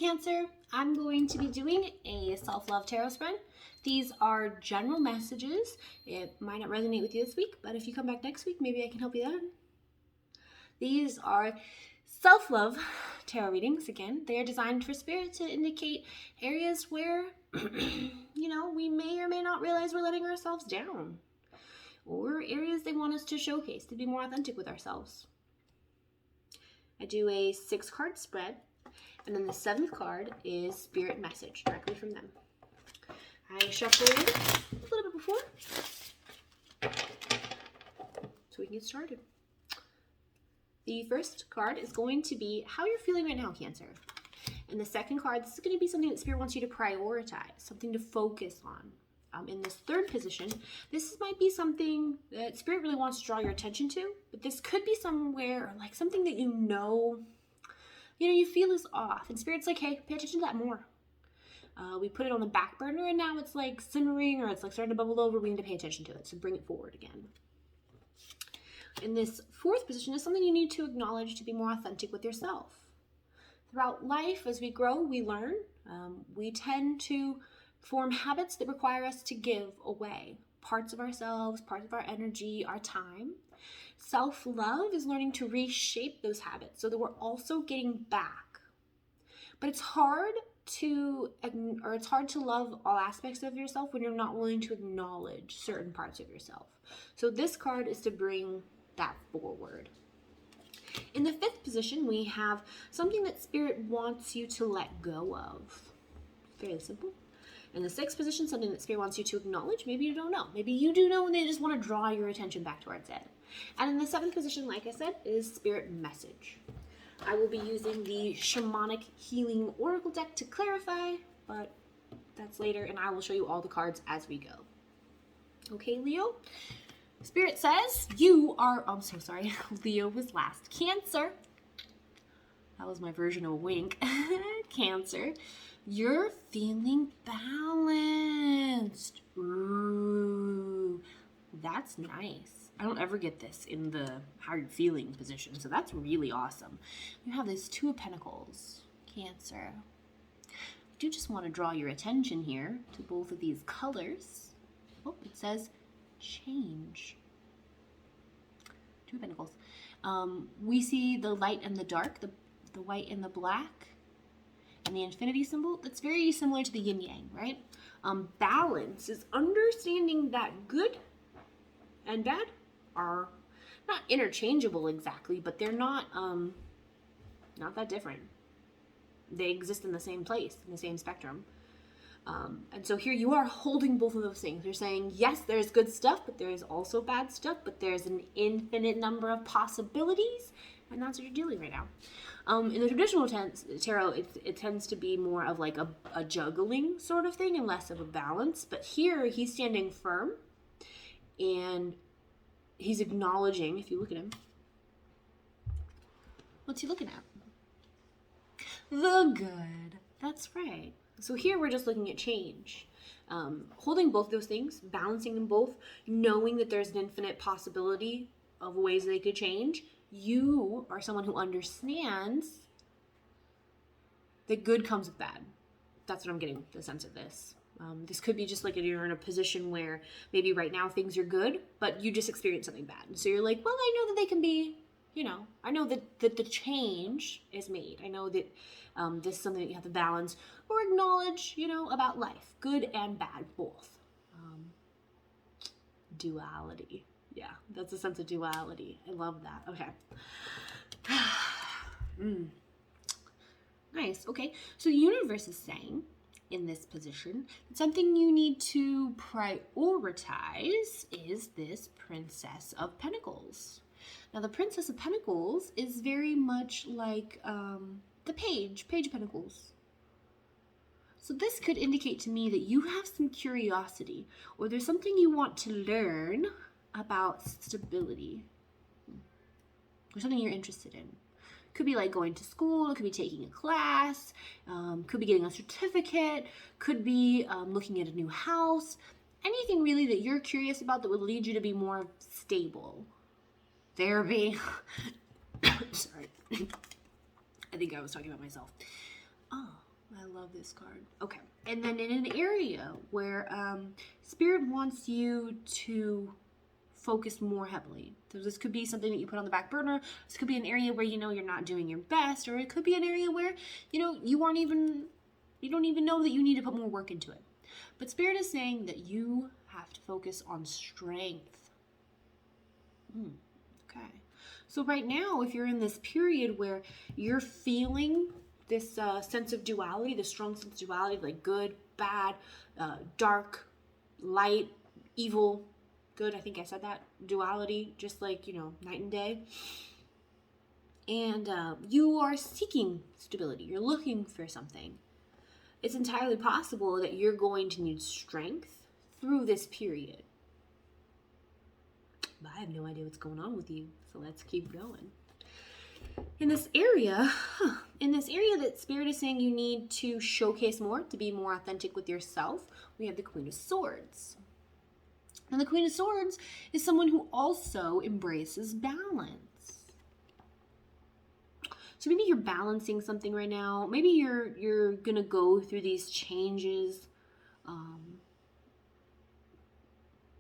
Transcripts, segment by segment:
Cancer. I'm going to be doing a self-love tarot spread. These are general messages. It might not resonate with you this week, but if you come back next week, maybe I can help you then. These are self-love tarot readings. Again, they are designed for spirit to indicate areas where, we may or may not realize we're letting ourselves down, or areas they want us to showcase to be more authentic with ourselves. I do a 6-card spread, and then the 7th card is spirit message directly from them. I shuffle in a little bit before so we can get started. The first card is going to be how you're feeling right now, Cancer. And the second card, this is going to be something that Spirit wants you to prioritize, something to focus on. In this third position, this might be something that Spirit really wants to draw your attention to, but this could be somewhere, like something that you feel is off. And Spirit's like, hey, pay attention to that more. We put it on the back burner, and now it's like simmering, or it's like starting to bubble over. We need to pay attention to it, so bring it forward again. In this fourth position is something you need to acknowledge to be more authentic with yourself. Throughout life, as we grow, we learn. We tend to form habits that require us to give away parts of ourselves, parts of our energy, our time. Self-love is learning to reshape those habits so that we're also getting back. But it's hard to love all aspects of yourself when you're not willing to acknowledge certain parts of yourself. So this card is to bring that forward. In the 5th position, we have something that Spirit wants you to let go of. Fairly simple. In the 6th position, something that Spirit wants you to acknowledge. Maybe you don't know. Maybe you do know and they just want to draw your attention back towards it. And in the 7th position, like I said, is Spirit message. I will be using the Shamanic Healing Oracle deck to clarify, but that's later, and I will show you all the cards as we go. Okay, Leo? Spirit says I'm so sorry. Leo was last. Cancer. That was my version of a wink. Cancer. You're feeling balanced. Ooh, that's nice. I don't ever get this in the how you're feeling position, so that's really awesome. You have this 2 of Pentacles, Cancer. I do just want to draw your attention here to both of these colors. Oh, it says change. 2 of Pentacles. We see the light and the dark, the white and the black. And the infinity symbol, that's very similar to the yin-yang, right? Balance is understanding that good and bad are not interchangeable exactly, but they're not that different. They exist in the same place, in the same spectrum. And so here you are holding both of those things. You're saying, yes, there's good stuff, but there is also bad stuff, but there's an infinite number of possibilities, and that's what you're doing right now. In the traditional tarot, it tends to be more of like a juggling sort of thing and less of a balance. But here, he's standing firm and he's acknowledging, if you look at him, what's he looking at? The good. That's right. So here we're just looking at change. Holding both those things, balancing them both, knowing that there's an infinite possibility of ways they could change. You are someone who understands that good comes with bad. That's what I'm getting the sense of this. This could be just like you're in a position where maybe right now things are good, but you just experienced something bad. And so you're like, well, I know that they can be, I know that the change is made. I know that this is something that you have to balance or acknowledge, about life. Good and bad, both. Duality. Yeah, that's a sense of duality. I love that. Okay. Nice. Okay. So the universe is saying in this position that something you need to prioritize is this Princess of Pentacles. Now, the Princess of Pentacles is very much like the Page of Pentacles. So this could indicate to me that you have some curiosity, or there's something you want to learn about stability, or something you're interested in. Could be like going to school, it could be taking a class, could be getting a certificate, could be looking at a new house, anything really that you're curious about that would lead you to be more stable. Therapy. Sorry. I think I was talking about myself. Oh, I love this card. Okay. And then in an area where Spirit wants you to focus more heavily. So this could be something that you put on the back burner. This could be an area where you know you're not doing your best, or it could be an area where you know you don't even know that you need to put more work into it. But Spirit is saying that you have to focus on strength. Okay. So right now, if you're in this period where you're feeling this sense of duality, this strong sense of duality, like good, bad, dark, light, evil, good, I think I said that, duality, just like, you know, night and day. And you are seeking stability. You're looking for something. It's entirely possible that you're going to need strength through this period. But I have no idea what's going on with you, so let's keep going. In this area that Spirit is saying you need to showcase more, to be more authentic with yourself, we have the Queen of Swords. And the Queen of Swords is someone who also embraces balance. So maybe you're balancing something right now. Maybe you're gonna go through these changes.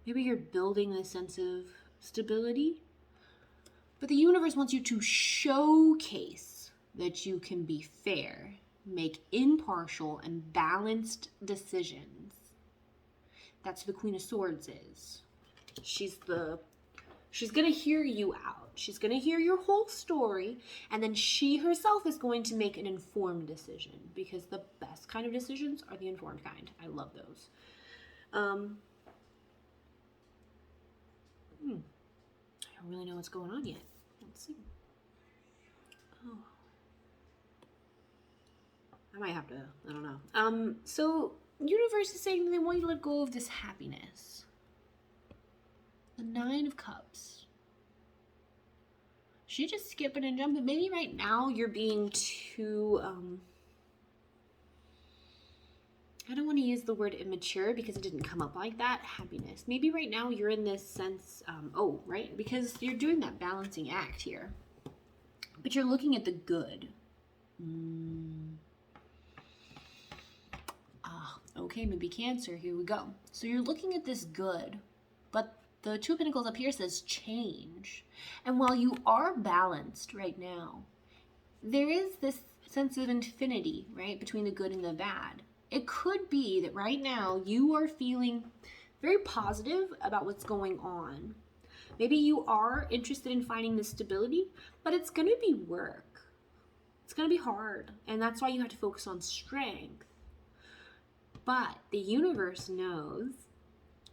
Maybe you're building a sense of stability. But the universe wants you to showcase that you can be fair, make impartial and balanced decisions. That's who the Queen of Swords is. She's gonna hear you out. She's gonna hear your whole story, and then she herself is going to make an informed decision, because the best kind of decisions are the informed kind. I love those. I don't really know what's going on yet. Let's see. Oh. I might have to, I don't know. So universe is saying they want you to let go of this happiness. The Nine of Cups. She just skipping and jumping. Maybe right now you're being too, I don't want to use the word immature because it didn't come up like that. Happiness. Maybe right now you're in this sense, right? Because you're doing that balancing act here. But you're looking at the good. Okay, maybe Cancer. Here we go. So you're looking at this good, but the Two of Pentacles up here says change. And while you are balanced right now, there is this sense of infinity, right, between the good and the bad. It could be that right now you are feeling very positive about what's going on. Maybe you are interested in finding this stability, but it's going to be work. It's going to be hard, and that's why you have to focus on strength. But the universe knows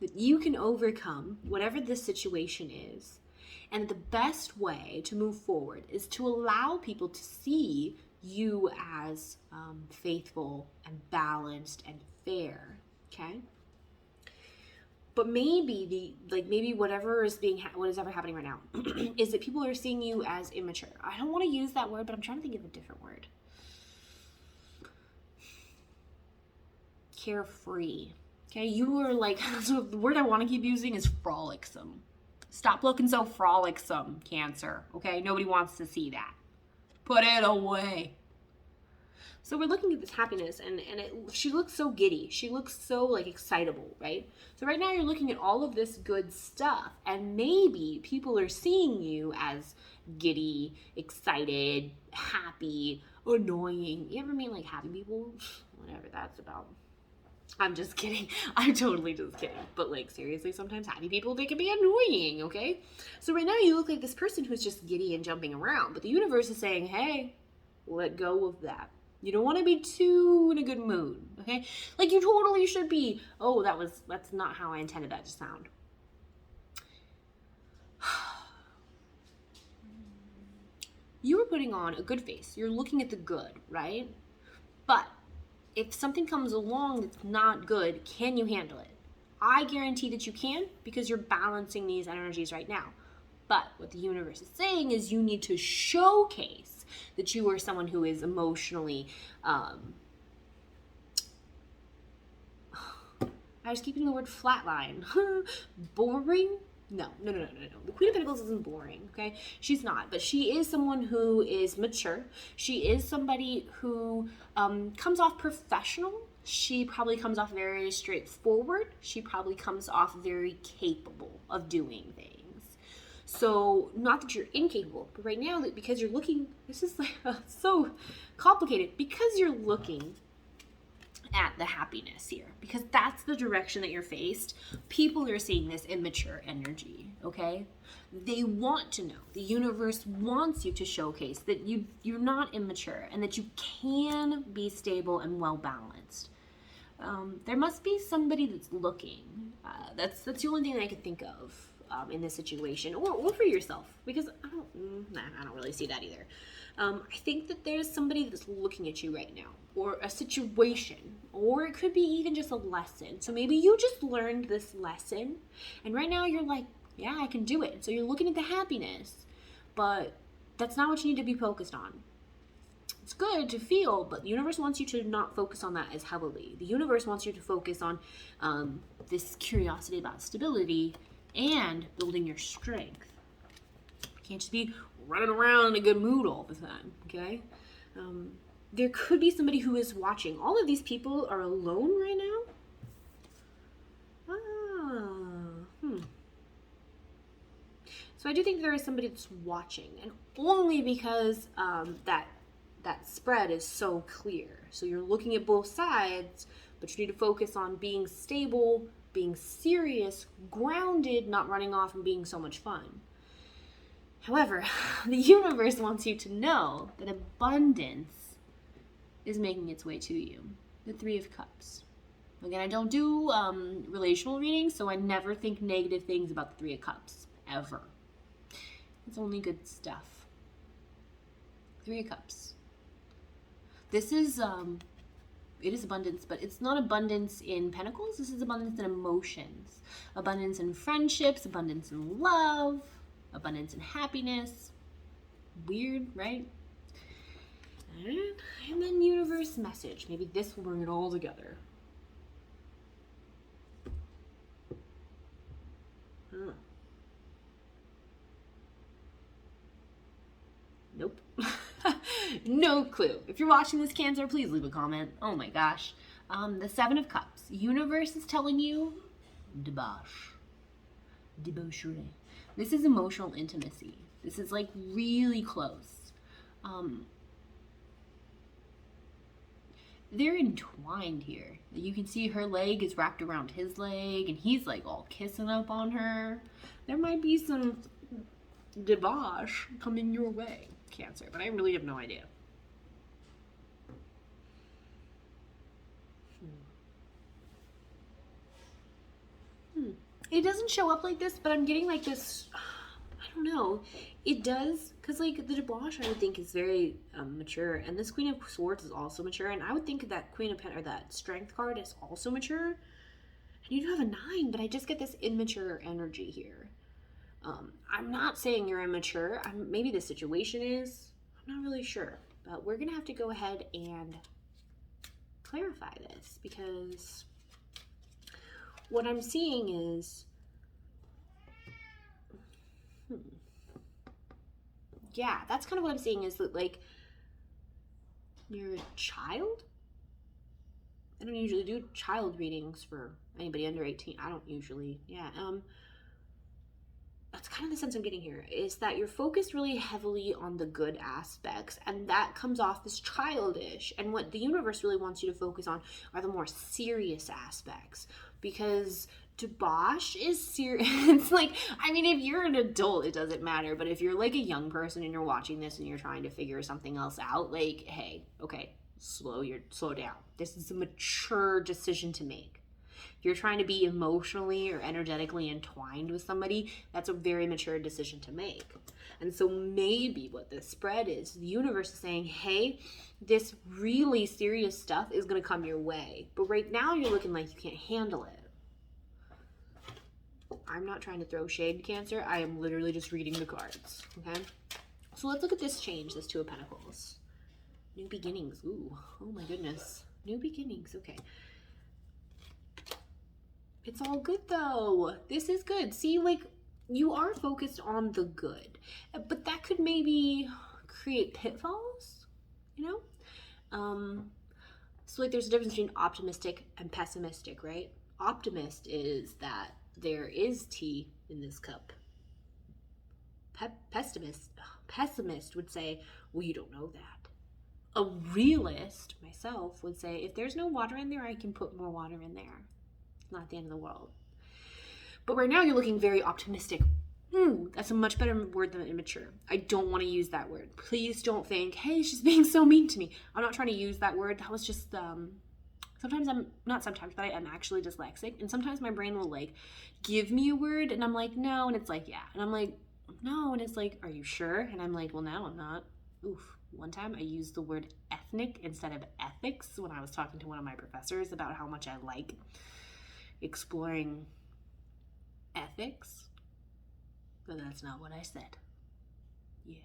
that you can overcome whatever this situation is, and the best way to move forward is to allow people to see you as faithful and balanced and fair, okay? But maybe maybe whatever is what is ever happening right now is that people are seeing you as immature. I don't want to use that word, but I'm trying to think of a different word. Carefree. Okay, you are like, so the word I want to keep using is frolicsome. Stop looking so frolicsome, Cancer. Okay, nobody wants to see that. Put it away. So we're looking at this happiness, and she looks so giddy. She looks so like excitable, right? So right now you're looking at all of this good stuff, and maybe people are seeing you as giddy, excited, happy, annoying. You ever meet like happy people? Whatever that's about. I'm just kidding. I'm totally just kidding. But like seriously, sometimes happy people, they can be annoying, okay? So right now you look like this person who's just giddy and jumping around. But the universe is saying, hey, let go of that. You don't want to be too in a good mood, okay? Like you totally should be. Oh, that's not how I intended that to sound. You were putting on a good face. You're looking at the good, right? But if something comes along that's not good, can you handle it? I guarantee that you can, because you're balancing these energies right now. But what the universe is saying is you need to showcase that you are someone who is emotionally, I was keeping the word flatline, boring, No. The Queen of Pentacles isn't boring, okay? She's not, but she is someone who is mature. She is somebody who comes off professional. She probably comes off very straightforward. She probably comes off very capable of doing things. So, not that you're incapable, but right now, because you're looking, this is like so complicated, because you're looking at the happiness here, because that's the direction that you're faced. People are seeing this immature energy, okay? They want to know. The universe wants you to showcase that you're not immature and that you can be stable and well balanced. There must be somebody that's looking. That's the only thing that I could think of in this situation, or for yourself, because I don't really see that either. I think that there's somebody that's looking at you right now, or a situation, or it could be even just a lesson. So maybe you just learned this lesson, and right now you're like, yeah, I can do it. So you're looking at the happiness, but that's not what you need to be focused on. It's good to feel, but the universe wants you to not focus on that as heavily. The universe wants you to focus on this curiosity about stability and building your strength. You can't just be running around in a good mood all the time, okay? There could be somebody who is watching. All of these people are alone right now. So I do think there is somebody that's watching, and only because that spread is so clear. So you're looking at both sides, but you need to focus on being stable, being serious, grounded, not running off and being so much fun. However, the universe wants you to know that abundance is making its way to you. The Three of Cups. Again, I don't do relational readings, so I never think negative things about the Three of Cups, ever. It's only good stuff. Three of Cups. This is, it is abundance, but it's not abundance in pentacles. This is abundance in emotions. Abundance in friendships, abundance in love, abundance in happiness. Weird, right? And then universe message. Maybe this will bring it all together. Nope. No clue. If you're watching this, Cancer, please leave a comment. Oh my gosh. The Seven of Cups. Universe is telling you debauchery. This is emotional intimacy. This is like really close. They're entwined here. You can see her leg is wrapped around his leg, and he's like all kissing up on her. There might be some debauch coming your way, Cancer, but I really have no idea. It doesn't show up like this, but I'm getting like this, I don't know. It does, because like the debauch I would think is very mature, and this Queen of Swords is also mature, and I would think that Queen of or that Strength card is also mature. And you do have a 9, but I just get this immature energy here. I'm not saying you're immature. Maybe the situation is. I'm not really sure, but we're gonna have to go ahead and clarify this, because what I'm seeing is, yeah, that's kind of what I'm seeing, is that like you're a child. I don't usually do child readings for anybody under 18. I don't usually, that's kind of the sense I'm getting here, is that you're focused really heavily on the good aspects, and that comes off as childish. And what the universe really wants you to focus on are the more serious aspects, because debauch is serious. It's like, I mean, if you're an adult, it doesn't matter, but if you're like a young person and you're watching this and you're trying to figure something else out, like, hey, okay, slow down. This is a mature decision to make. If you're trying to be emotionally or energetically entwined with somebody, that's a very mature decision to make. And so maybe what this spread is, the universe is saying, hey, this really serious stuff is going to come your way. But right now you're looking like you can't handle it. I'm not trying to throw shade, Cancer. I am literally just reading the cards, okay? So let's look at this change, this Two of Pentacles. New beginnings. Ooh, oh my goodness. New beginnings, okay. It's all good though. This is good. See, like, you are focused on the good, but that could maybe create pitfalls, you know? So like there's a difference between optimistic and pessimistic, right? Optimist is that there is tea in this cup. Pessimist would say, well, you don't know that. A realist, myself, would say, if there's no water in there, I can put more water in there. It's not the end of the world. But right now you're looking very optimistic. That's a much better word than immature. I don't want to use that word. Please don't think, hey, she's being so mean to me. I'm not trying to use that word. That was just, sometimes but I am actually dyslexic. And sometimes my brain will like give me a word and I'm like, no. And it's like, yeah. And I'm like, no. And it's like, are you sure? And I'm like, well, no, I'm not. Oof. One time I used the word ethnic instead of ethics when I was talking to one of my professors about how much I like exploring ethics. But that's not what I said. Yeah.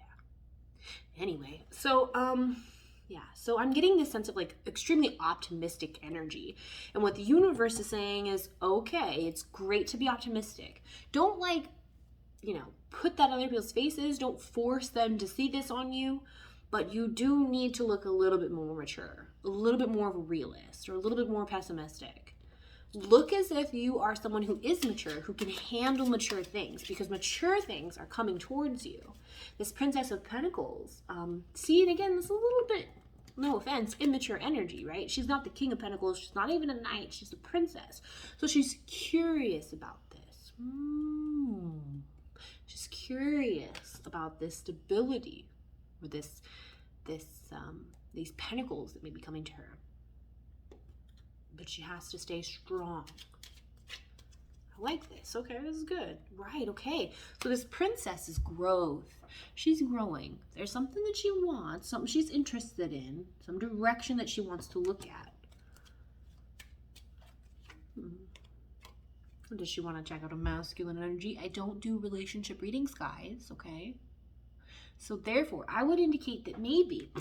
Anyway, so so I'm getting this sense of like extremely optimistic energy. And what the universe is saying is, okay, it's great to be optimistic. Don't like, put that on other people's faces. Don't force them to see this on you. But you do need to look a little bit more mature, a little bit more of a realist, or a little bit more pessimistic. Look as if you are someone who is mature, who can handle mature things, because mature things are coming towards you. This Princess of Pentacles, see, and again, this is a little bit, no offense, immature energy, right? She's not the King of Pentacles. She's not even a knight. She's a princess. So she's curious about this. She's curious about this stability, or these pentacles that may be coming to her. But she has to stay strong. I like this. Okay, this is good. Right, okay. So this princess is growth. She's growing. There's something that she wants, something she's interested in, some direction that she wants to look at. Does she want to check out a masculine energy? I don't do relationship readings, guys, okay? So therefore, I would indicate that maybe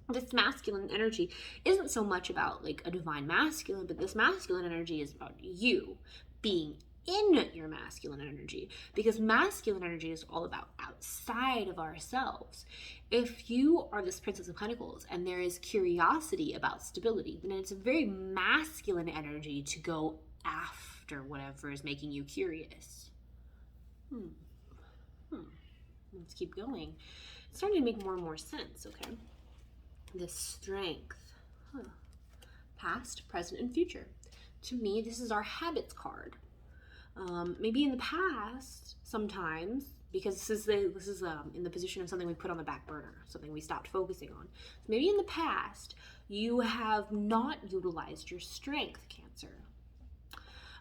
this masculine energy isn't so much about like a divine masculine, but this masculine energy is about you being in your masculine energy, because masculine energy is all about outside of ourselves. If you are this Princess of Pentacles and there is curiosity about stability, then it's a very masculine energy to go after whatever is making you curious. Let's keep going. It's starting to make more and more sense, okay? This strength. Past, present, and future. To me, this is our habits card. Maybe in the past, sometimes, because this is in the position of something we put on the back burner, something we stopped focusing on. So maybe in the past, you have not utilized your strength, Cancer.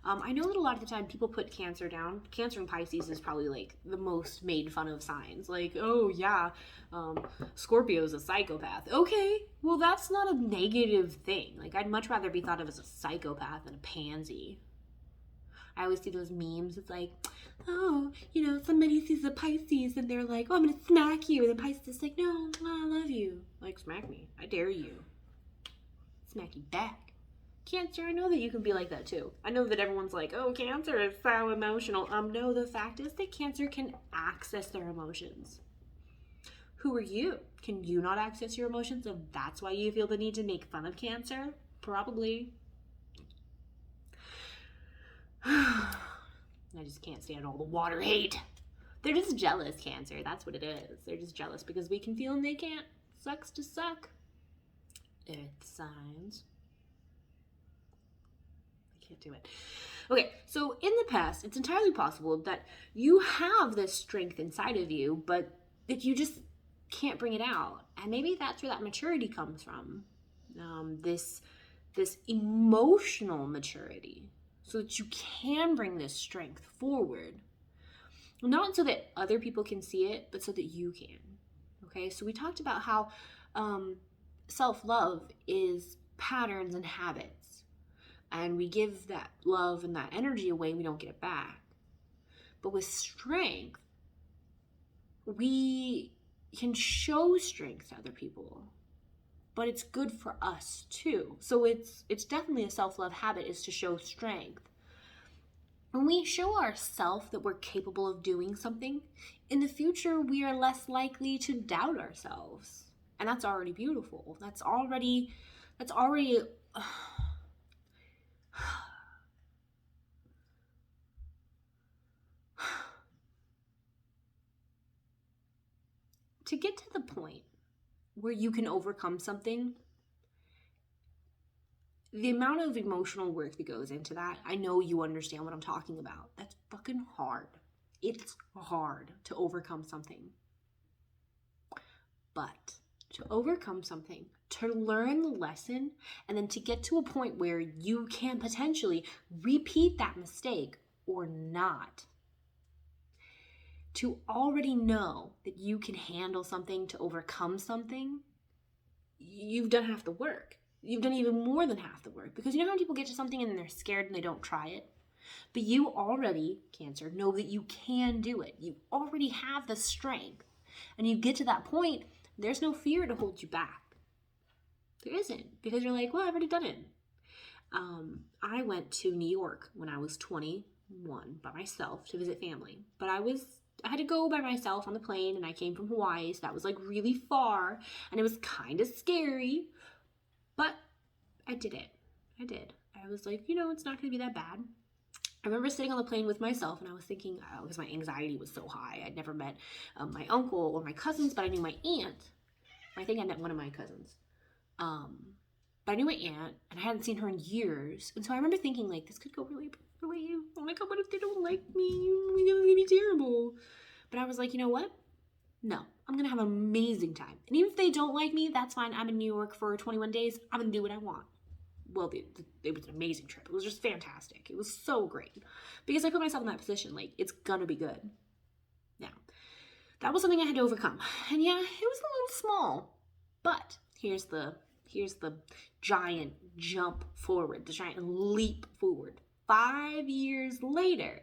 I know that a lot of the time people put Cancer down. Cancer and Pisces is probably like the most made fun of signs. Like, oh yeah, Scorpio's a psychopath. Okay, well that's not a negative thing. Like, I'd much rather be thought of as a psychopath than a pansy. I always see those memes. It's like, oh, somebody sees a Pisces and they're like, oh, I'm gonna smack you. And the Pisces is like, no, I love you. Like, smack me. I dare you. Smack you back. Cancer, I know that you can be like that too. I know that everyone's like, oh, Cancer is so emotional. No, the fact is that Cancer can access their emotions. Who are you? Can you not access your emotions? And that's why you feel the need to make fun of Cancer? Probably. I just can't stand all the water hate. They're just jealous, Cancer. That's what it is. They're just jealous because we can feel and they can't. Sucks to suck. Earth signs. Can't do it. Okay, so in the past, it's entirely possible that you have this strength inside of you, but that you just can't bring it out. And maybe that's where that maturity comes from. This emotional maturity, so that you can bring this strength forward. Not so that other people can see it, but so that you can. Okay, so we talked about how self-love is patterns and habits. And we give that love and that energy away, we don't get it back. But with strength, we can show strength to other people, but it's good for us too. So it's definitely a self-love habit, is to show strength. When we show ourselves that we're capable of doing something, in the future we are less likely to doubt ourselves. And that's already beautiful. That's already to get to the point where you can overcome something, the amount of emotional work that goes into that, I know you understand what I'm talking about. That's fucking hard. It's hard to overcome something. But to overcome something, to learn the lesson, and then to get to a point where you can potentially repeat that mistake or not, to already know that you can handle something, to overcome something, you've done half the work. You've done even more than half the work. Because you know how people get to something and they're scared and they don't try it? But you already, Cancer, know that you can do it. You already have the strength. And you get to that point, there's no fear to hold you back. There isn't. Because you're like, well, I've already done it. I went to New York when I was 21 by myself to visit family. But I had to go by myself on the plane, and I came from Hawaii, so that was like really far. And it was kind of scary. But I did it. I did. I was like, it's not going to be that bad. I remember sitting on the plane with myself, and I was thinking, because my anxiety was so high. I'd never met my uncle or my cousins, but I knew my aunt. I think I met one of my cousins. But I knew my aunt, and I hadn't seen her in years. And so I remember thinking, like, this could go really poorly. Oh my God, what if they don't like me? Oh my God, it's going to be terrible. But I was like, you know what? No, I'm going to have an amazing time. And even if they don't like me, that's fine. I'm in New York for 21 days. I'm going to do what I want. Well, it was an amazing trip. It was just fantastic. It was so great. Because I put myself in that position. Like, it's going to be good. Now, that was something I had to overcome. And yeah, it was a little small. But here's the giant jump forward, the giant leap forward. 5 years later,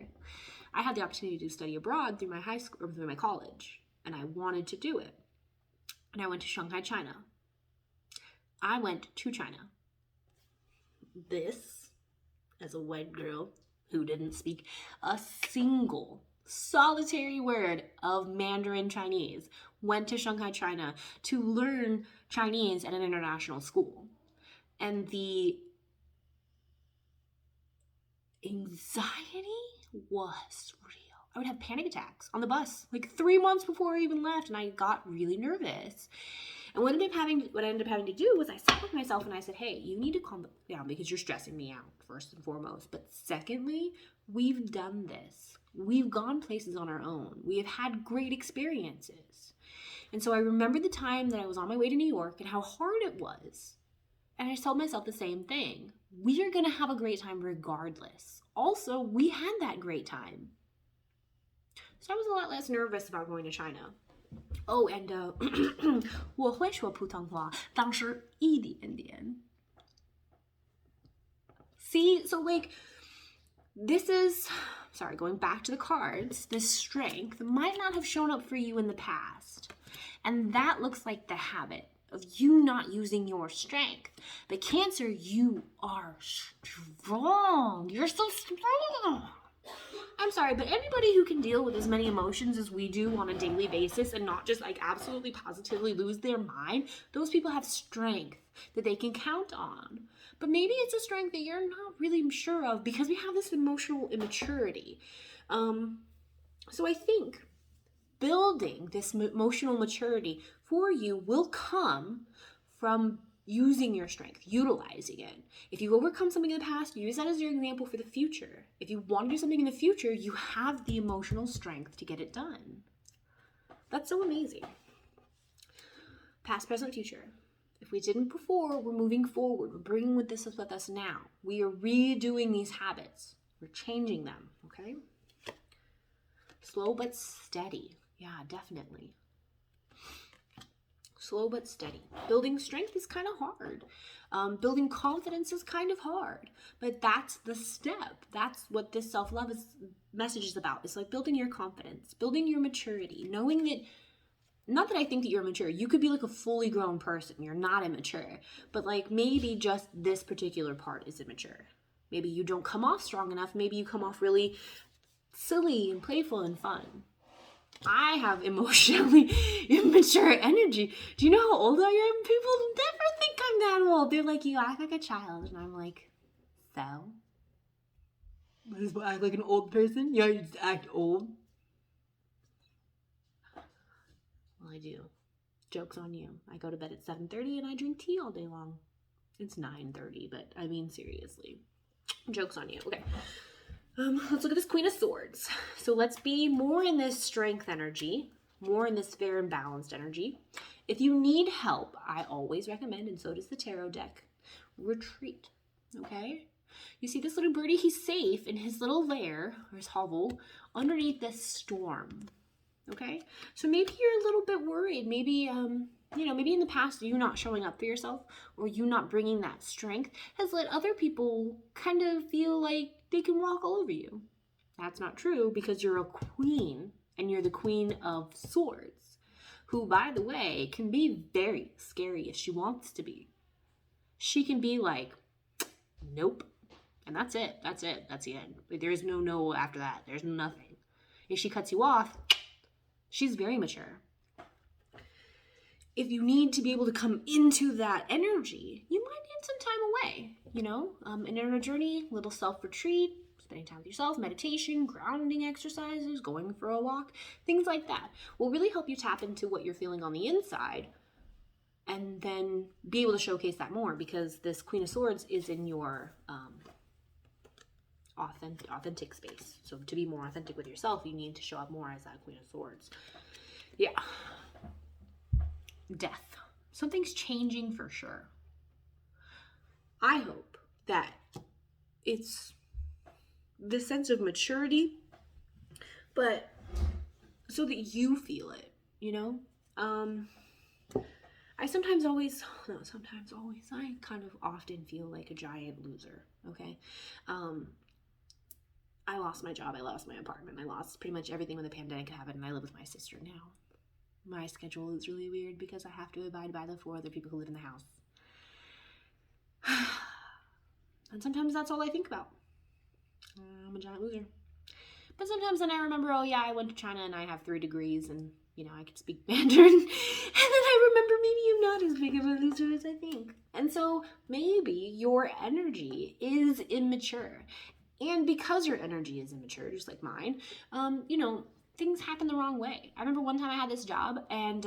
I had the opportunity to study abroad through my high school, or through my college. And I wanted to do it. And I went to Shanghai, China. I went to China. This, as a white girl who didn't speak a single solitary word of Mandarin Chinese, went to Shanghai, China to learn Chinese at an international school. And the anxiety was real. I would have panic attacks on the bus like 3 months before I even left, and I got really nervous. And what I ended up having to do was I sat with myself and I said, hey, you need to calm down because you're stressing me out, first and foremost. But secondly, we've done this. We've gone places on our own. We have had great experiences. And so I remember the time that I was on my way to New York and how hard it was. And I told myself the same thing. We are going to have a great time regardless. Also, we had that great time. So I was a lot less nervous about going to China. Oh, and 我会说普通话，但是一点点。See, so like, going back to the cards, this strength might not have shown up for you in the past. And that looks like the habit of you not using your strength. But Cancer, you are strong. You're so strong. I'm sorry, but anybody who can deal with as many emotions as we do on a daily basis and not just like absolutely positively lose their mind, those people have strength that they can count on. But maybe it's a strength that you're not really sure of because we have this emotional immaturity. So I think building this emotional maturity for you will come from using your strength, utilizing it. If you overcome something in the past, use that as your example for the future. If you want to do something in the future, you have the emotional strength to get it done. That's so amazing. Past, present, future. If we didn't before, we're moving forward. We're bringing this with us now. We are redoing these habits. We're changing them, okay? Slow but steady. Yeah, definitely. Slow but steady. Building strength is kind of hard. Building confidence is kind of hard. But that's the step. That's what this self-love message is about. It's like building your confidence, building your maturity, knowing that, not that I think that you're mature. You could be like a fully grown person. You're not immature. But like maybe just this particular part is immature. Maybe you don't come off strong enough. Maybe you come off really silly and playful and fun. I have emotionally immature energy. Do you know how old I am? People never think I'm that old. They're like, you act like a child. And I'm like, so? What is I act like an old person? Yeah, you just act old. Well, I do. Joke's on you. I go to bed at 7:30 and I drink tea all day long. It's 9:30, but I mean, seriously. Joke's on you. Okay. Let's look at this Queen of Swords. So let's be more in this strength energy, more in this fair and balanced energy. If you need help, I always recommend, and so does the tarot deck, retreat, okay? You see this little birdie, he's safe in his little lair, or his hovel, underneath this storm, okay? So maybe you're a little bit worried. Maybe, maybe in the past you not showing up for yourself or you not bringing that strength has let other people kind of feel like they can walk all over you. That's not true, because you're a queen and you're the Queen of Swords, who, by the way, can be very scary if she wants to be. She can be like, nope. And that's it. That's it. That's the end. There is no after that. There's nothing. If she cuts you off, she's very mature. If you need to be able to come into that energy, you might need some time away, an inner journey, little self-retreat, spending time with yourself, meditation, grounding exercises, going for a walk, things like that will really help you tap into what you're feeling on the inside and then be able to showcase that more, because this Queen of Swords is in your authentic space. So to be more authentic with yourself, you need to show up more as that Queen of Swords. Yeah. Death. Something's changing for sure. I hope that it's the sense of maturity, but so that you feel it, I kind of often feel like a giant loser, okay? I lost my job, I lost my apartment, I lost pretty much everything when the pandemic happened, and I live with my sister now. My schedule is really weird because I have to abide by the 4 other people who live in the house. And sometimes that's all I think about. I'm a giant loser. But sometimes then I remember, oh yeah, I went to China and I have 3 degrees and, I can speak Mandarin. And then I remember maybe I'm not as big of a loser as I think. And so maybe your energy is immature. And because your energy is immature, just like mine, things happen the wrong way. I remember one time I had this job and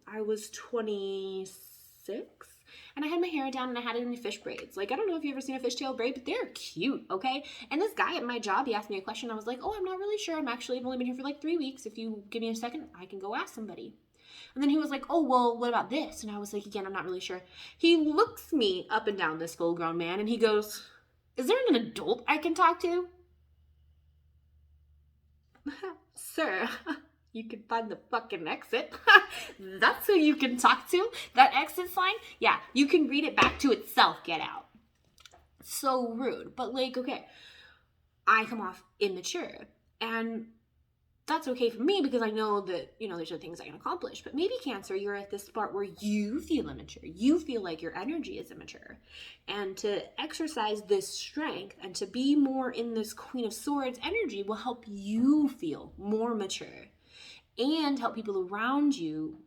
I was 26 and I had my hair down and I had it in fish braids. Like, I don't know if you've ever seen a fishtail braid, but they're cute, okay? And this guy at my job, he asked me a question. I was like, oh, I'm not really sure. I've only been here for like 3 weeks. If you give me a second, I can go ask somebody. And then he was like, oh, well, what about this? And I was like, again, I'm not really sure. He looks me up and down, this full-grown man, and he goes, is there an adult I can talk to? Sir, you can find the fucking exit. That's who you can talk to. That exit sign, yeah, you can read it back to itself. Get out. So rude. But like, okay, I come off immature. And that's okay for me because I know that, there's other things I can accomplish. But maybe Cancer, you're at this part where you feel immature. You feel like your energy is immature. And to exercise this strength and to be more in this Queen of Swords energy will help you feel more mature and help people around you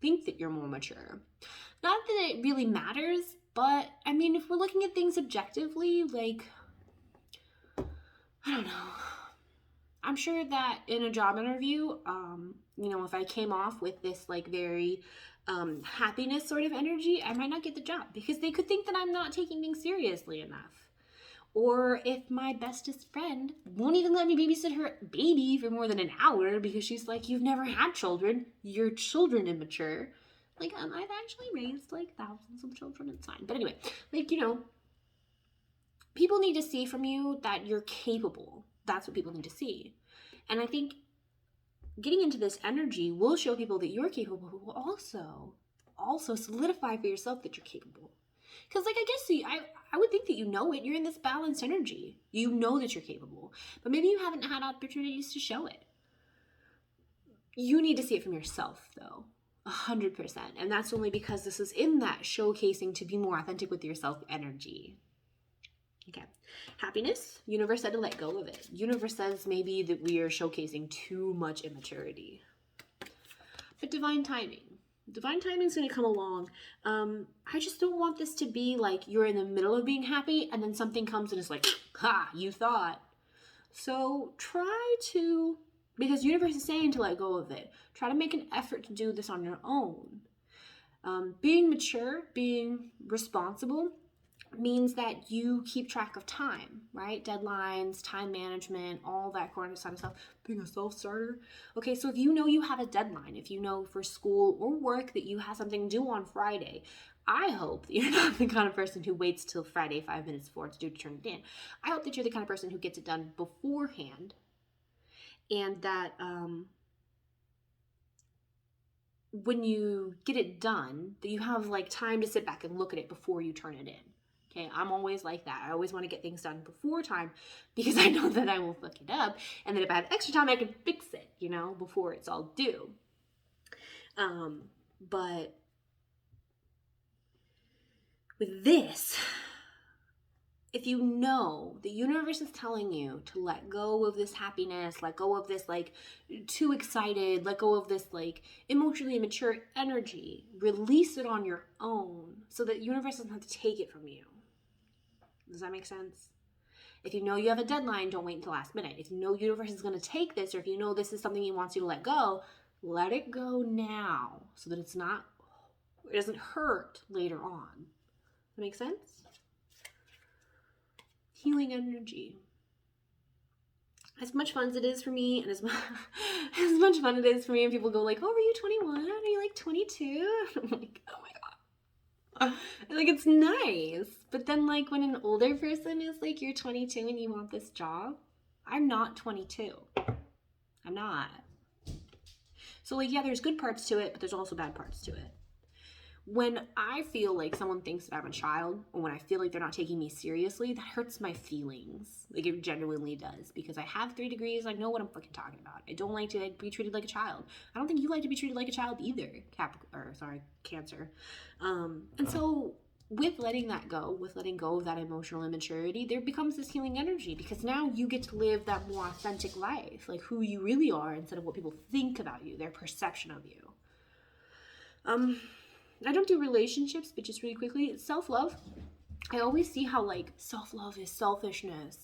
think that you're more mature. Not that it really matters, but I mean, if we're looking at things objectively, like, I don't know. I'm sure that in a job interview, if I came off with this like very happiness sort of energy, I might not get the job because they could think that I'm not taking things seriously enough. Or if my bestest friend won't even let me babysit her baby for more than an hour because she's like, you've never had children, your children immature. Like, I've actually raised like thousands of children, it's fine. But anyway, like, people need to see from you that you're capable. That's what people need to see. And I think getting into this energy will show people that you're capable, who will also solidify for yourself that you're capable. Because, like, I guess I would think that you know it. You're in this balanced energy. You know that you're capable. But maybe you haven't had opportunities to show it. You need to see it from yourself, though. 100%. And that's only because this is in that showcasing to be more authentic with yourself energy. Okay. Happiness. Universe said to let go of it. Universe says maybe that we are showcasing too much immaturity. But divine timing. Divine timing is going to come along. I just don't want this to be like you're in the middle of being happy and then something comes and it's like, ha, you thought. So try to, because universe is saying to let go of it, try to make an effort to do this on your own. Being mature, being responsible means that you keep track of time, right? Deadlines, time management, all that kind of stuff. Being a self-starter. Okay, so if you know you have a deadline, if you know for school or work that you have something due on Friday, I hope that you're not the kind of person who waits till Friday 5 minutes before it's due to turn it in. I hope that you're the kind of person who gets it done beforehand, and that when you get it done, that you have like time to sit back and look at it before you turn it in. Okay, I'm always like that. I always want to get things done before time because I know that I will fuck it up, and that if I have extra time, I can fix it, you know, before it's all due. But with this, if you know the universe is telling you to let go of this happiness, let go of this like too excited, let go of this like emotionally immature energy, release it on your own so that the universe doesn't have to take it from you. Does that make sense? If you know you have a deadline, don't wait until last minute. If you know the universe is going to take this, or if you know this is something he wants you to let let it go now so that it doesn't hurt later on. That make sense? Healing energy. As much fun as it is for me, and as much fun it is for me, and people go like, oh, are you 21? Are you like 22? I'm like, oh my God. Like, it's nice. But then like when an older person is like, you're 22 and you want this job, I'm not 22. I'm not. So like, yeah, there's good parts to it, but there's also bad parts to it. When I feel like someone thinks that I'm a child, or when I feel like they're not taking me seriously, that hurts my feelings. Like, it genuinely does. Because I have 3 degrees, I know what I'm fucking talking about. I don't like to be treated like a child. I don't think you like to be treated like a child either, Cancer. And so, with letting that go, with letting go of that emotional immaturity, there becomes this healing energy, because now you get to live that more authentic life, like who you really are, instead of what people think about you, their perception of you. I don't do relationships, but just really quickly, self-love. I always see how like self-love is selfishness.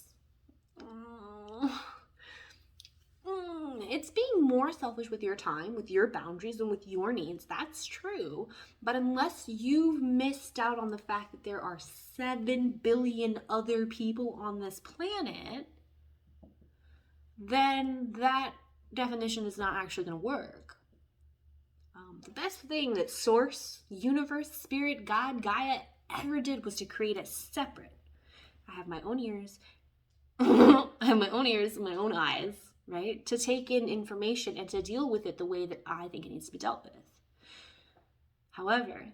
It's being more selfish with your time, with your boundaries, and with your needs. That's true. But unless you've missed out on the fact that there are 7 billion other people on this planet, then that definition is not actually going to work. The best thing that Source, Universe, Spirit, God, Gaia ever did was to create a separate. I have my own ears. I have my own ears and my own eyes, right? To take in information and to deal with it the way that I think it needs to be dealt with. However,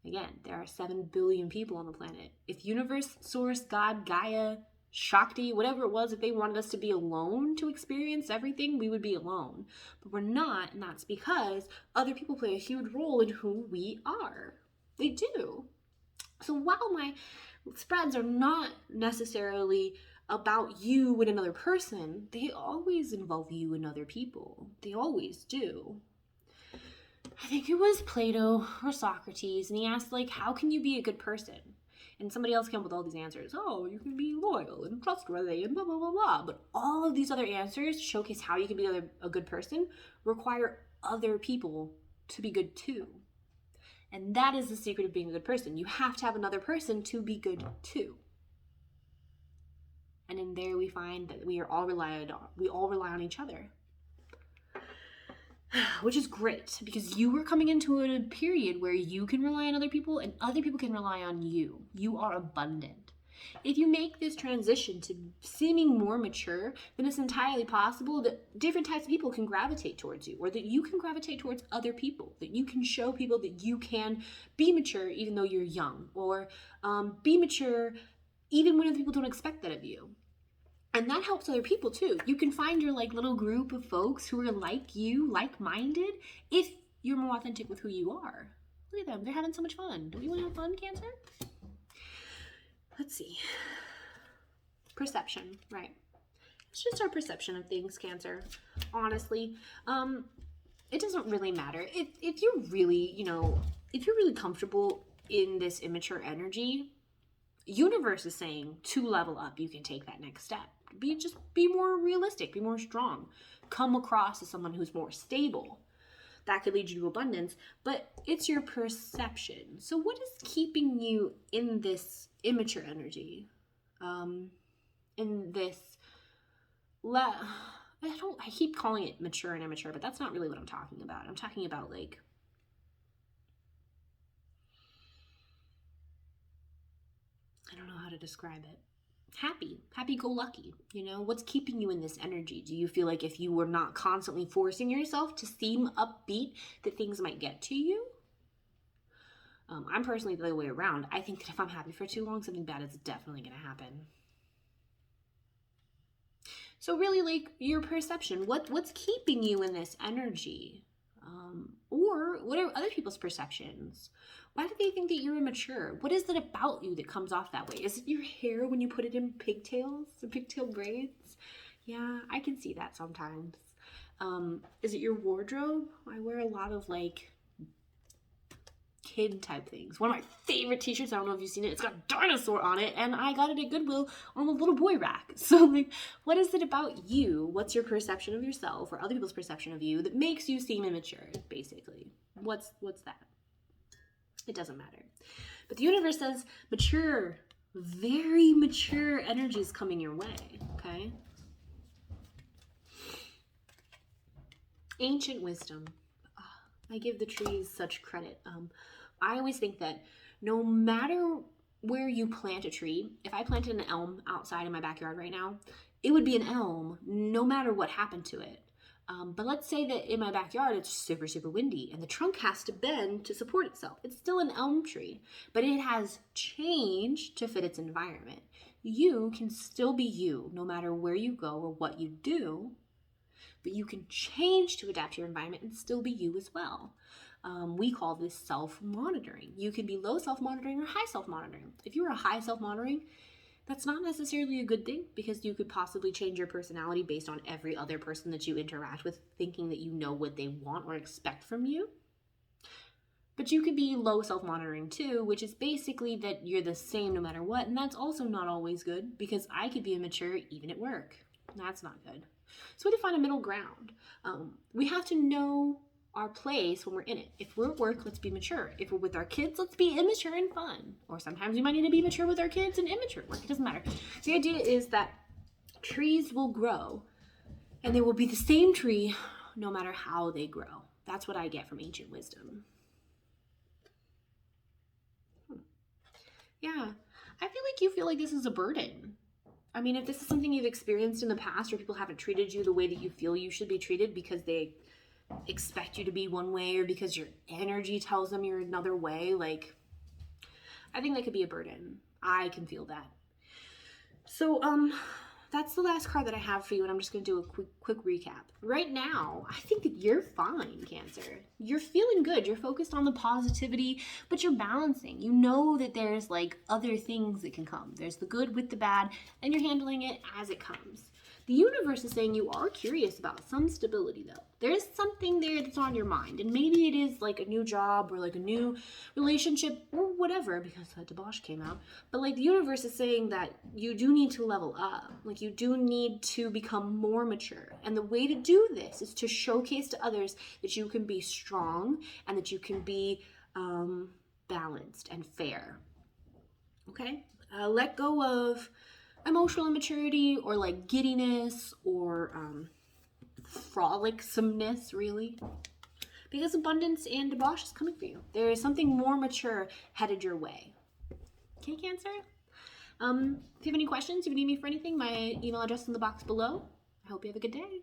again, there are 7 billion people on the planet. If Universe, Source, God, Gaia, Shakti, whatever it was, if they wanted us to be alone to experience everything, we would be alone. But we're not, and that's because other people play a huge role in who we are. They do. So while my spreads are not necessarily about you and another person, they always involve you and other people. They always do. I think it was Plato or Socrates, and he asked, like, how can you be a good person? And somebody else came up with all these answers. Oh, you can be loyal and trustworthy and blah, blah, blah, blah. But all of these other answers showcase how you can be a good person, require other people to be good too. And that is the secret of being a good person. You have to have another person to be good too. And in there we find that we all rely on each other. Which is great, because you are coming into a period where you can rely on other people and other people can rely on you. You are abundant. If you make this transition to seeming more mature, then it's entirely possible that different types of people can gravitate towards you, or that you can gravitate towards other people, that you can show people that you can be mature even though you're young, or be mature even when other people don't expect that of you. And that helps other people too. You can find your like little group of folks who are like you, like-minded, if you're more authentic with who you are. Look at them. They're having so much fun. Don't you want to have fun, Cancer? Let's see. perception, right? It's just our perception of things, Cancer. Honestly, it doesn't really matter. If you're really, if you're really comfortable in this immature energy, universe is saying to level up, you can take that next step. Be more realistic, be more strong. Come across as someone who's more stable. That could lead you to abundance, but it's your perception. So what is keeping you in this immature energy? In this, I keep calling it mature and immature, but that's not really what I'm talking about. I'm talking about like, I don't know how to describe it. Happy-go-lucky, what's keeping you in this energy? Do you feel like if you were not constantly forcing yourself to seem upbeat, that things might get to you? I'm personally the other way around. I think that if I'm happy for too long, something bad is definitely going to happen. So really, like, your perception, what's keeping you in this energy? Or what are other people's perceptions? Why do they think that you're immature? What is it about you that comes off that way? Is it your hair when you put it in pigtails, the pigtail braids? Yeah, I can see that sometimes. Is it your wardrobe? I wear a lot of like kid type things. One of my favorite t-shirts, I don't know if you've seen it, it's got a dinosaur on it, and I got it at Goodwill on the little boy rack. So like, what is it about you? What's your perception of yourself or other people's perception of you that makes you seem immature, basically? What's that? It doesn't matter. But the universe says mature, very mature energy is coming your way, okay? Ancient wisdom. I give the trees such credit. I always think that no matter where you plant a tree, if I planted an elm outside in my backyard right now, it would be an elm no matter what happened to it. But let's say that in my backyard it's super, super windy and the trunk has to bend to support itself. It's still an elm tree, but it has changed to fit its environment. You can still be you no matter where you go or what you do, but you can change to adapt to your environment and still be you as well. We call this self-monitoring. You can be low self-monitoring or high self-monitoring. If you are a high self-monitoring, that's not necessarily a good thing because you could possibly change your personality based on every other person that you interact with, thinking that you know what they want or expect from you. But you could be low self-monitoring too, which is basically that you're the same no matter what, and that's also not always good because I could be immature even at work. That's not good. So we have to find a middle ground. We have to know our place when we're in it. If we're at work, let's be mature. If we're with our kids, let's be immature and fun. Or sometimes we might need to be mature with our kids and immature at work. It doesn't matter. The idea is that trees will grow and they will be the same tree no matter how they grow. That's what I get from ancient wisdom. Yeah, I feel like you feel like this is a burden. I mean, if this is something you've experienced in the past or people haven't treated you the way that you feel you should be treated because they expect you to be one way or because your energy tells them you're another way, like, I think that could be a burden. I can feel that. So, that's the last card that I have for you, and I'm just going to do a quick recap. Right now, I think that you're fine, Cancer. You're feeling good. You're focused on the positivity, but you're balancing. You know that there's like other things that can come. There's the good with the bad, and you're handling it as it comes. The universe is saying you are curious about some stability, though. There is something there that's on your mind, and maybe it is like a new job or like a new relationship or whatever, because that debauch came out. But like the universe is saying that you do need to level up. Like you do need to become more mature. And the way to do this is to showcase to others that you can be strong and that you can be balanced and fair. Okay? Let go of emotional immaturity or like giddiness or frolicsomeness, really, because abundance and debauch is coming for you. There is something more mature headed your way. Okay, Cancer? If you have any questions, if you need me for anything, my email address is in the box below. I hope you have a good day.